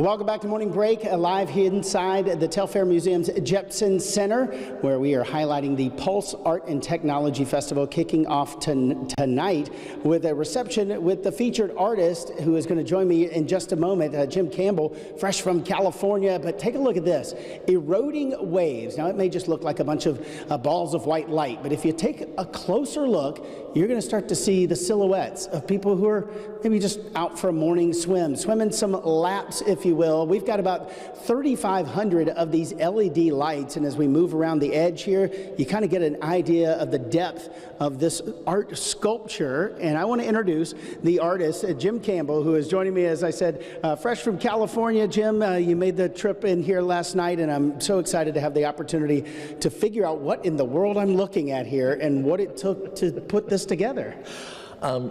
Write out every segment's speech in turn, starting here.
Welcome back to Morning Break, live here inside the Telfair Museum's Jepson Center, where we are highlighting the Pulse Art and Technology Festival, kicking off tonight with a reception with the featured artist who is going to join me in just a moment, Jim Campbell, fresh from California. But take a look at this, eroding waves. Now, it may just look like a bunch of balls of white light, but if you take a closer look, you're going to start to see the silhouettes of people who are maybe just out for a morning swim, swimming some laps, if you will. We've got about 3,500 of these LED lights, and as we move around the edge here, you kind of get an idea of the depth of this art sculpture. And I want to introduce the artist, Jim Campbell, who is joining me, as I said, fresh from California. Jim, you made the trip in here last night, and I'm so excited to have the opportunity to figure out what in the world I'm looking at here and what it took to put this together.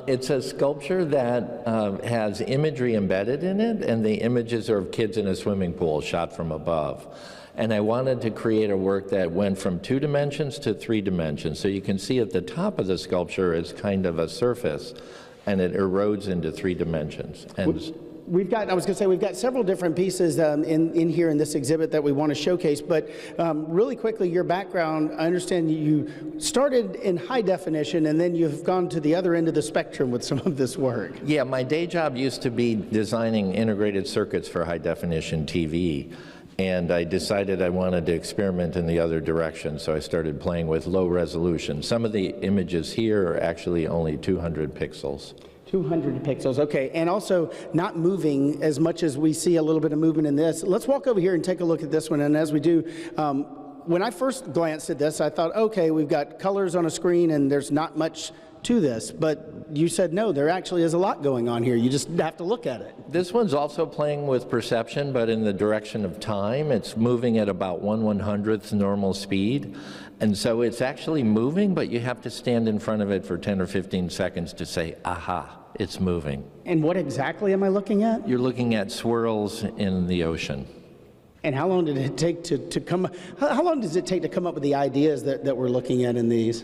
It's a sculpture that has imagery embedded in it, and the images are of kids in a swimming pool shot from above. And I wanted to create a work that went from 2 dimensions to 3 dimensions. So you can see at the top of the sculpture is kind of a surface, and it erodes into 3 dimensions. And we've got several different pieces in here in this exhibit that we want to showcase, but really quickly, your background, I understand you started in high definition and then you've gone to the other end of the spectrum with some of this work. Yeah, my day job used to be designing integrated circuits for high definition TV. And I decided I wanted to experiment in the other direction, so I started playing with low resolution. Some of the images here are actually only 200 pixels. 200 pixels, okay, and also not moving as much as we see a little bit of movement in this. Let's walk over here and take a look at this one, and as we do, when I first glanced at this, I thought, okay, we've got colors on a screen and there's not much to this, but you said no, there actually is a lot going on here. You just have to look at it. This one's also playing with perception, but in the direction of time. It's moving at about 1/100th normal speed. And so it's actually moving, but you have to stand in front of it for 10 or 15 seconds to say, aha, it's moving. And what exactly am I looking at? You're looking at swirls in the ocean. And how long did it take to come? How long does it take to come up with the ideas that we're looking at in these?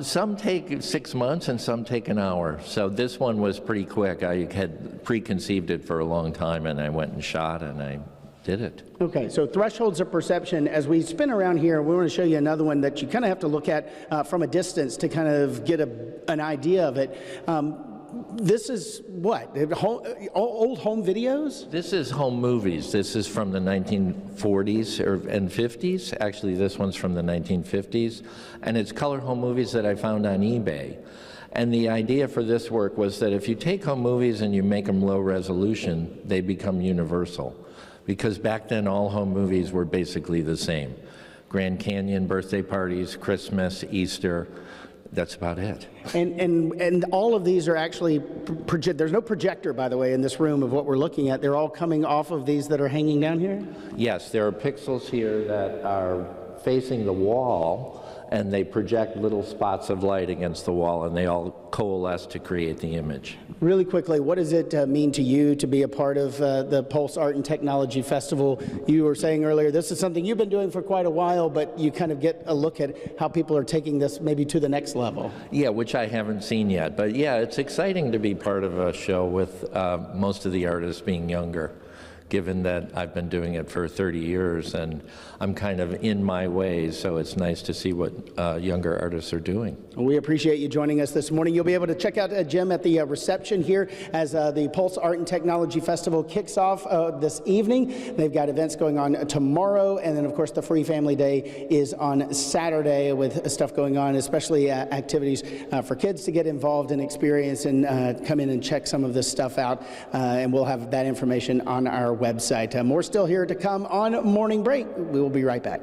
Some take 6 months and some take an hour. So this one was pretty quick. I had preconceived it for a long time, and I went and shot, and I did it. Okay, so thresholds of perception. As we spin around here, we want to show you another one that you kind of have to look at from a distance to kind of get an idea of it. This is what? Old home videos? This is home movies. This is from the 1940s and 50s. Actually, this one's from the 1950s. And it's color home movies that I found on eBay. And the idea for this work was that if you take home movies and you make them low resolution, they become universal. Because back then, all home movies were basically the same. Grand Canyon, birthday parties, Christmas, Easter. That's about it. And all of these are actually, there's no projector, by the way, in this room of what we're looking at. They're all coming off of these that are hanging down here? Yes, there are pixels here that are facing the wall, and they project little spots of light against the wall, and they all coalesce to create the image. Really quickly, what does it mean to you to be a part of the Pulse Art and Technology Festival? You were saying earlier, this is something you've been doing for quite a while, but you kind of get a look at how people are taking this maybe to the next level. Yeah, which I haven't seen yet. But yeah, it's exciting to be part of a show with most of the artists being younger, given that I've been doing it for 30 years and I'm kind of in my ways, so it's nice to see what younger artists are doing. We appreciate you joining us this morning. You'll be able to check out Jim at the reception here as the Pulse Art and Technology Festival kicks off this evening. They've got events going on tomorrow, and then of course the Free Family Day is on Saturday with stuff going on, especially activities for kids to get involved and experience and come in and check some of this stuff out, and we'll have that information on our website. More still here to come on Morning Break. We will be right back.